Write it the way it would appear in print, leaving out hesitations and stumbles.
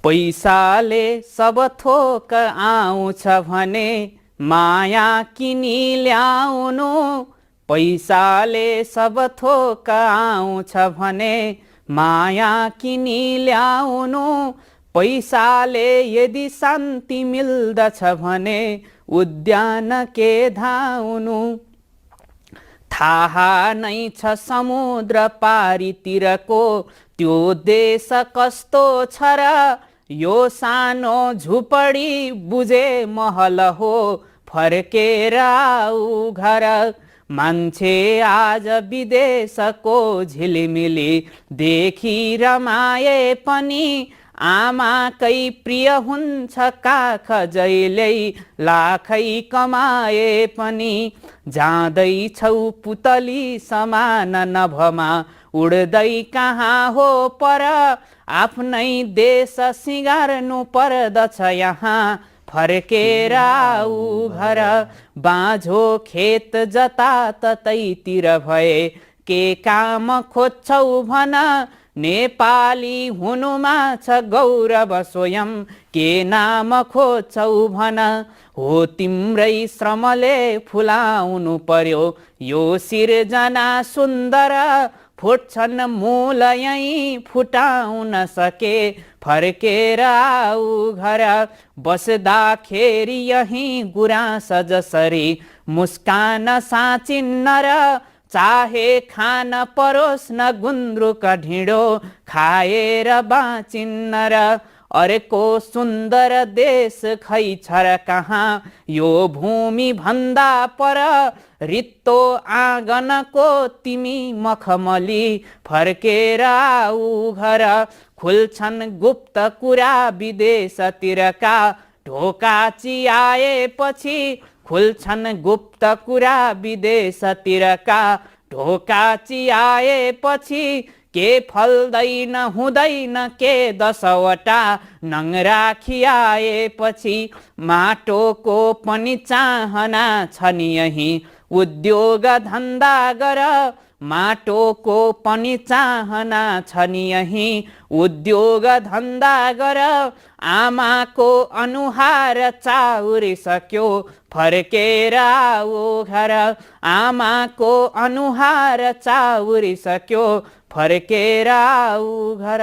पैसाले सब थोक आउँछ भने माया किनी ल्याउनु। पैसाले सब थोक आउँछ भने माया किनी ल्याउनु। पैसाले यदि शान्ति मिल्दछ भने उद्यान के धाउनु। थाहा नै छ समुद्र पारीतिरको त्यो देश कस्तो छ र। यो सानो झुपडी बुझे महल हो फर्केर आऊ घर। मान्छे आज विदेशको झिलिमिली देखि रमाए पनि आमाकै प्रिय हुन्छ काख जहिल्यै लाखै कमाए पनि। जाँदैछौ पुतली समान नभमा उड्दै कहाँ हो पर। आफ्नै देश सिँगार्नु पर्दछ यहाँ फर्केर आऊ घर। बाँझो खेत जताततैतिर भए के काम खोज्छौ भन। नेपाली हुनुमा छ गौरव स्वयं के नाम खोज्छौ भन। हो तिम्रै श्रमले फुलाउनु पर्यो यो सिर्जना सुन्दर। फुट्छन् मूल यहीँ फुटाउन सके फर्केर आऊ घर। बस्दाखेरि यहीँ गुराँस जसरी मुस्कान साँचिन्न र। चाहे खान परोस् न गुन्द्रुक ढिँडो खाएर बाँचिन्न र। अर्को सुन्दर देश खै छ र कहाँ यो भूमि भन्दा पर। रित्तो आँगनको तिमी मखमली फर्केर आऊ घर। खुल्छन् गुप्त कुरा विदेशतिरका ढोका चियाएपछि। खुल्छन् गुप्त कुरा विदेशतिरका ढोका चियाएपछि। के फल्दैन हुँदैन के 10वटा नङ्ग्रा खियाएपछि। माटोको पनि चाहना छ नि यही उद्योग धन्दा गर। माटोको पनि चाहना छ नि यही उद्योग धन्दा गर। आमाको अनुहार चाउरिसक्यो फर्केर आऊ घर। आमाको अनुहार चाउरिसक्यो फर्केर आऊ घर।